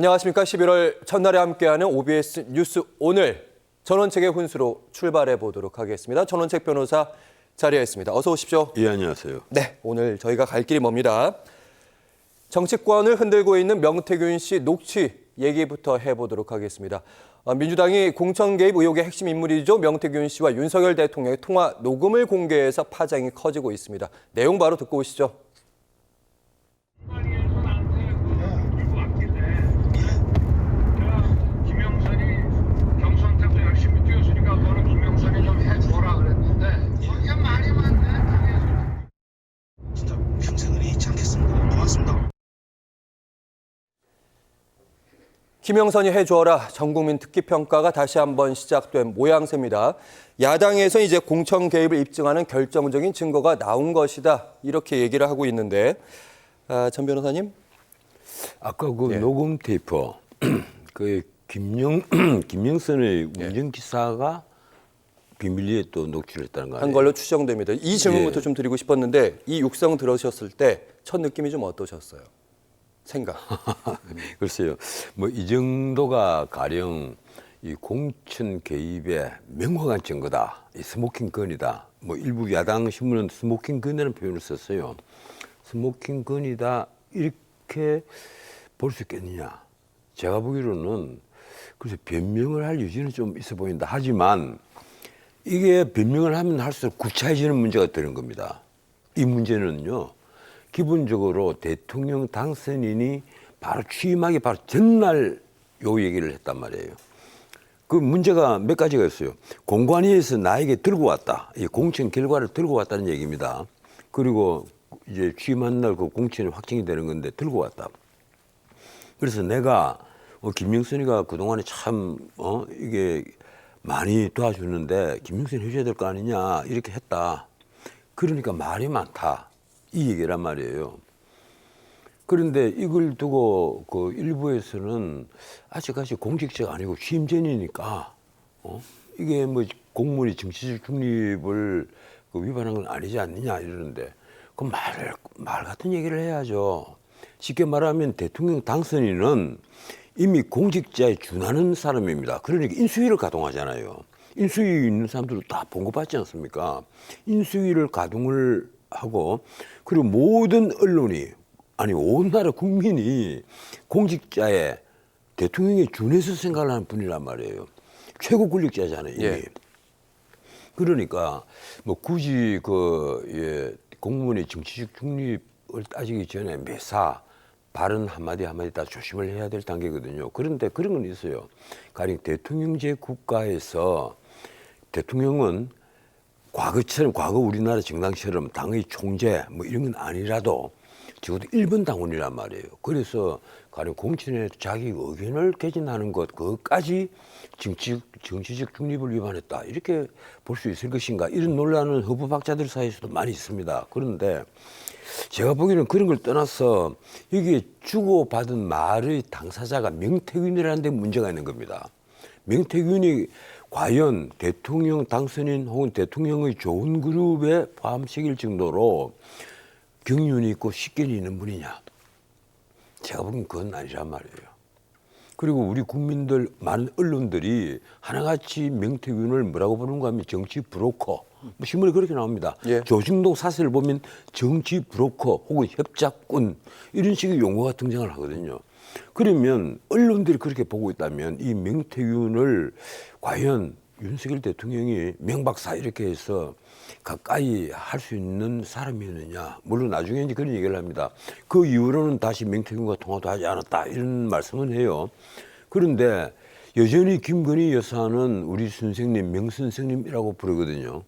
안녕하십니까. 11월 첫날에 함께하는 OBS 뉴스 오늘 전원책의 훈수로 출발해 보도록 하겠습니다. 전원책 변호사 자리에 있습니다. 어서 오십시오. 예, 안녕하세요. 네, 오늘 저희가 갈 길이 멉니다. 정치권을 흔들고 있는 명태균 씨 녹취 얘기부터 해보도록 하겠습니다. 민주당이 공천 개입 의혹의 핵심 인물이죠. 명태균 씨와 윤석열 대통령의 통화 녹음을 공개해서 파장이 커지고 있습니다. 내용 바로 듣고 오시죠. 김영선이 해주어라 전국민 특기평가가 다시 한번 시작된 모양새입니다. 야당에서 이제 공천 개입을 입증하는 결정적인 증거가 나온 것이다. 이렇게 얘기를 하고 있는데 전 변호사님. 아까 그 녹음 테이프, 그 김영선의 운전기사가 비밀리에 또 녹취를 했다는 거 아니에요? 한 걸로 추정됩니다. 이 질문부터 좀 드리고 싶었는데 이 육성 들으셨을 때 첫 느낌이 좀 어떠셨어요? 생각. 글쎄요. 뭐 이 정도가 가령 이 공천 개입의 명확한 증거다. 이 스모킹건이다. 뭐 일부 야당 신문은 스모킹건이라는 표현을 썼어요. 스모킹건이다. 이렇게 볼 수 있겠느냐. 제가 보기로는 그래서 변명을 할 여지는 좀 있어 보인다. 하지만 이게 변명을 하면 할수록 구차해지는 문제가 되는 겁니다. 이 문제는요. 기본적으로 대통령 당선인이 바로 취임하기 바로 전날 요 얘기를 했단 말이에요. 그 문제가 몇 가지가 있어요. 공관위에서 나에게 들고 왔다. 이 공천 결과를 들고 왔다는 얘기입니다. 그리고 이제 취임한 날 그 공천이 확정이 되는 건데 들고 왔다. 그래서 내가 김영선이가 그동안에 참 이게 많이 도와주는데 김영선이 해줘야 될 거 아니냐 이렇게 했다. 그러니까 말이 많다. 이 얘기란 말이에요. 그런데 이걸 두고 그 일부에서는 아직까지 공직자가 아니고 취임 전이니까 이게 뭐 공무원이 정치적 중립을 위반한 건 아니지 않느냐 이러는데 그 말 같은 얘기를 해야죠. 쉽게 말하면 대통령 당선인은 이미 공직자에 준하는 사람입니다. 그러니까 인수위를 가동하잖아요. 인수위 있는 사람들도 다 봉급받지 않습니까? 인수위를 가동을 하고 그리고 모든 언론이 아니 온 나라 국민이 공직자에 대통령에 준해서 생각을 하는 분이란 말이에요. 최고 권력자잖아요. 이미. 예. 그러니까 뭐 굳이 공무원의 정치적 중립을 따지기 전에 매사 발언 한마디 한마디 다 조심을 해야 될 단계거든요. 그런데 그런 건 있어요. 가령 대통령제 국가에서 대통령은 과거 우리나라 정당처럼 당의 총재 뭐 이런 건 아니라도 적어도 1번 당원이란 말이에요. 그래서 가령 공천에 자기 의견을 개진하는 것 그것까지 정치적 중립을 위반했다. 이렇게 볼 수 있을 것인가. 이런 논란은 헌법학자들 사이에서도 많이 있습니다. 그런데 제가 보기에는 그런 걸 떠나서 여기에 주고받은 말의 당사자가 명태균이라는 데 문제가 있는 겁니다. 명태균이 과연 대통령 당선인 혹은 대통령의 좋은 그룹에 포함시킬 정도로 경륜이 있고 식견이 있는 분이냐. 제가 보기엔 그건 아니란 말이에요. 그리고 우리 국민들 많은 언론들이 하나같이 명태균을 뭐라고 부르는가 하면 정치 브로커. 뭐 신문에 그렇게 나옵니다. 예. 조중동 사설을 보면 정치 브로커 혹은 협작꾼 이런 식의 용어가 등장을 하거든요. 그러면 언론들이 그렇게 보고 있다면 이 명태균을 과연 윤석열 대통령이 명박사 이렇게 해서 가까이 할 수 있는 사람이었느냐. 물론 나중에 이제 그런 얘기를 합니다. 그 이후로는 다시 명태균과 통화도 하지 않았다. 이런 말씀은 해요. 그런데 여전히 김건희 여사는 우리 선생님, 명선생님이라고 부르거든요.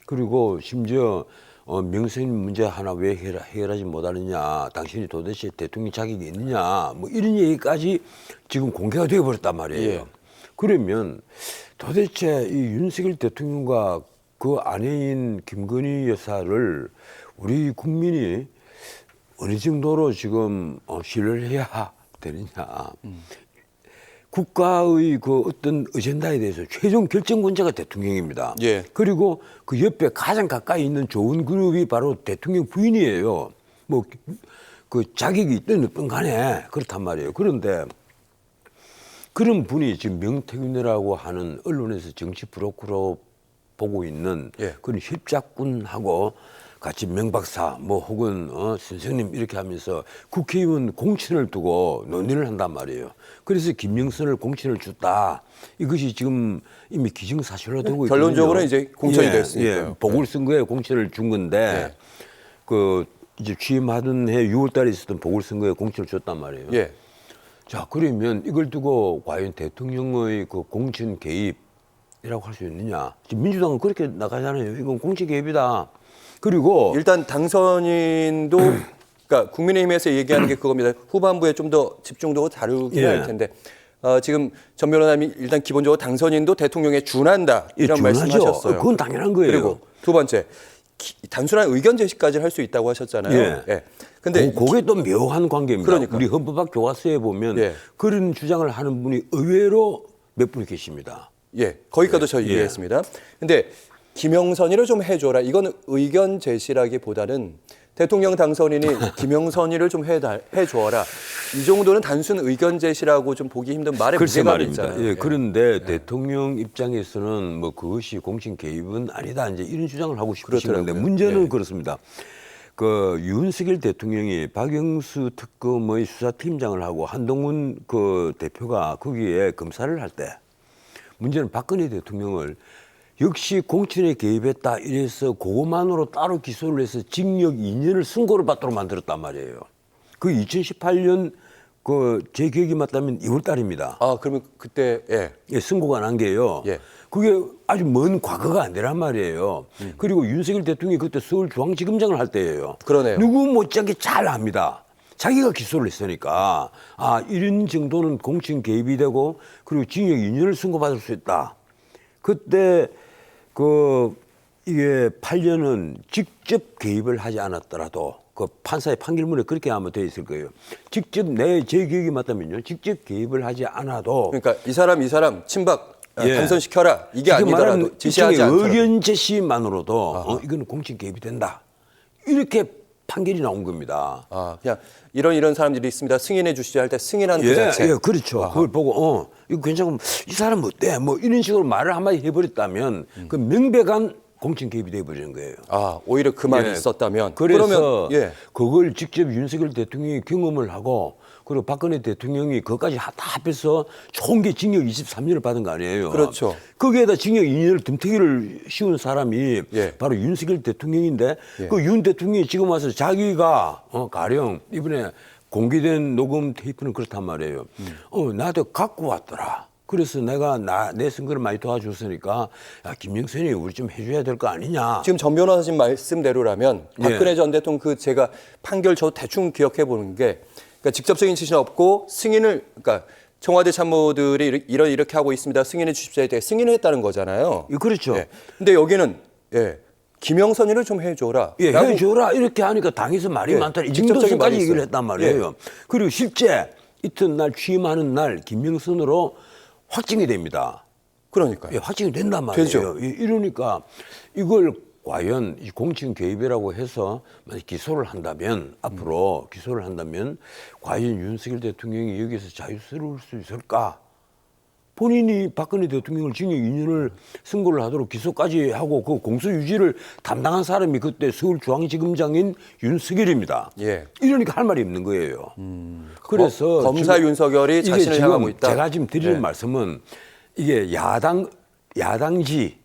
그리고 심지어 명선생님 문제 하나 왜 해결하지 못하느냐. 당신이 도대체 대통령 자격이 있느냐. 뭐 이런 얘기까지 지금 공개가 되어버렸단 말이에요. 예. 그러면 도대체 이 윤석열 대통령과 그 아내인 김건희 여사를 우리 국민이 어느 정도로 지금 신뢰를 해야 되느냐. 국가의 그 어떤 어젠다에 대해서 최종 결정권자가 대통령입니다. 예. 그리고 그 옆에 가장 가까이 있는 좋은 그룹이 바로 대통령 부인이에요. 뭐 그 자격이 있든 없든 간에 그렇단 말이에요. 그런데 그런 분이 지금 명태균이라고 하는 언론에서 정치 브로커로 보고 있는 예. 그런 협작꾼하고 같이 명박사 뭐 혹은 선생님 이렇게 하면서 국회의원 공천을 두고 논의를 한단 말이에요. 그래서 김영선을 공천을 줬다. 이것이 지금 이미 기정사실로 되고 있거든요. 결론적으로는 이제 공천이 예, 됐으니까요. 예, 보궐선거에 공천을 준 건데 그 이제 취임하던 해 6월달에 있었던 보궐선거에 공천을 줬단 말이에요. 예. 자, 그러면 이걸 두고 과연 대통령의 그 공천 개입이라고 할 수 있느냐? 지금 민주당은 그렇게 나가잖아요. 이건 공천 개입이다. 그리고 일단 당선인도 그러니까 국민의힘에서 얘기하는 게 그겁니다. 후반부에 좀 더 집중적으로 다루긴 예. 할 텐데 지금 전 변호사님이 일단 기본적으로 당선인도 대통령에 준한다 이런 준하죠. 말씀하셨어요. 그건 당연한 거예요. 그리고 두 번째 단순한 의견 제시까지 할 수 있다고 하셨잖아요. 예. 근데 그게 또 묘한 관계입니다. 그러니까. 우리 헌법학 교과서에 보면 예. 그런 주장을 하는 분이 의외로 몇 분이 계십니다. 거기까지도 저 이해했습니다. 근데 김영선이를 좀 해줘라. 이건 의견 제시라기보다는 대통령 당선인이 김영선이를 좀 해줘라. 이 정도는 단순 의견 제시라고 좀 보기 힘든 말의 글쎄 무게감이 말입니다. 있잖아요. 예, 그런데 대통령 입장에서는 뭐 그것이 공천 개입은 아니다. 이제 이런 주장을 하고 싶으신 건데 그렇더라고요. 문제는 그렇습니다. 그 윤석열 대통령이 박영수 특검의 수사팀장을 하고 한동훈 그 대표가 거기에 검사를 할 때 문제는 박근혜 대통령을 역시 공천에 개입했다 이래서 그것만으로 따로 기소를 해서 징역 2년을 선고를 받도록 만들었단 말이에요. 그 2018년 그 제 기억이 맞다면 2월 달입니다. 아, 그러면 그때 예, 선고가 난 게요. 예. 그게 아주 먼 과거가 아니란 말이에요. 그리고 윤석열 대통령이 그때 서울중앙지검장을 할 때예요. 그러네요. 누구 못지않게 잘 압니다. 자기가 기소를 했으니까 이런 정도는 공천 개입이 되고 그리고 징역 2년을 선고받을 수 있다. 그때 이게 8년은 직접 개입을 하지 않았더라도 그 판사의 판결문에 그렇게 아마 되어 있을 거예요. 직접 제 기억이 맞다면요. 직접 개입을 하지 않아도 그러니까 이 사람 친박 예. 당선시켜라. 이게 지금 아니더라도 말하는 지시하지 일종의 않더라도. 의견 제시만으로도 이거는 공천 개입이 된다. 이렇게 판결이 나온 겁니다. 그냥 이런 사람들이 있습니다. 승인해 주시죠 할 때 승인한 그 자체. 예, 그렇죠. 그걸 보고 이거 괜찮으면 이 사람 어때? 뭐 이런 식으로 말을 한마디 해버렸다면 그 명백한 공천 개입이 돼버리는 거예요. 오히려 그 말이 예. 있었다면. 그래서 그러면 그걸 직접 윤석열 대통령이 경험을 하고 그리고 박근혜 대통령이 그것까지 다 합해서 총계 징역 23년을 받은 거 아니에요. 그렇죠. 거기에다 징역 2년을 덤태기를 씌운 사람이 예. 바로 윤석열 대통령인데 예. 그 윤 대통령이 지금 와서 자기가 가령 이번에 공개된 녹음 테이프는 그렇단 말이에요. 나한테 갖고 왔더라. 그래서 내가 내 선거를 많이 도와줬으니까 김영선이 우리 좀 해줘야 될 거 아니냐. 지금 전 변호사님 말씀대로라면 예. 박근혜 전 대통령 제가 판결 저 대충 기억해 보는 게 그러니까 직접적인 지시는 없고 승인을 그러니까 청와대 참모들이 이렇게 하고 있습니다. 승인해 주십시오 할 때 승인을 했다는 거잖아요. 그렇죠. 근데 여기는 김영선이를 좀 해줘라. 라고 해줘라 이렇게 하니까 당에서 말이 많다. 이 직접적인 정도까지 말이 얘기를 있어요. 했단 말이에요. 그리고 실제 이튿날 취임하는 날 김영선으로 확정이 됩니다. 그러니까요. 확정이 된단 말이에요. 되죠. 이러니까 이걸 과연 이 공천 개입이라고 해서 만약 기소를 한다면 앞으로 기소를 한다면 과연 윤석열 대통령이 여기서 자유스러울 수 있을까? 본인이 박근혜 대통령을 징역 2년을 선고를 하도록 기소까지 하고 그 공소 유지를 담당한 사람이 그때 서울중앙지검장인 윤석열입니다. 예. 이러니까 할 말이 없는 거예요. 그래서 검사 지금 윤석열이 이게 자신을 지금 향하고 있다. 제가 지금 드리는 네. 말씀은 이게 야당지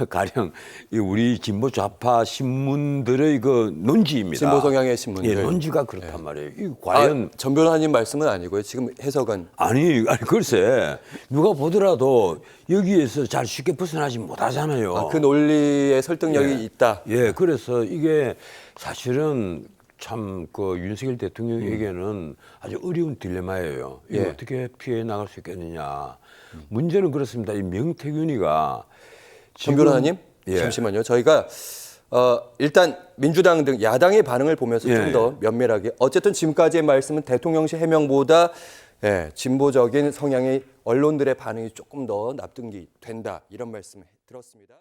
가령 우리 진보 좌파 신문들의 그 논지입니다. 진보 성향의 신문들. 예, 논지가 그렇단 말이에요. 이 과연 전 변호사님 말씀은 아니고요. 지금 해석은 아니 글쎄 누가 보더라도 여기에서 잘 쉽게 벗어나지 못하잖아요. 그 논리에 설득력이 있다. 예, 그래서 이게 사실은 참 그 윤석열 대통령에게는 아주 어려운 딜레마예요. 이거 예. 어떻게 피해 나갈 수 있겠느냐. 문제는 그렇습니다. 이 명태균이가 전 변호사님 예. 잠시만요. 저희가 일단 민주당 등 야당의 반응을 보면서 예. 좀 더 면밀하게 어쨌든 지금까지의 말씀은 대통령실 해명보다 진보적인 성향의 언론들의 반응이 조금 더 납득이 된다 이런 말씀을 들었습니다.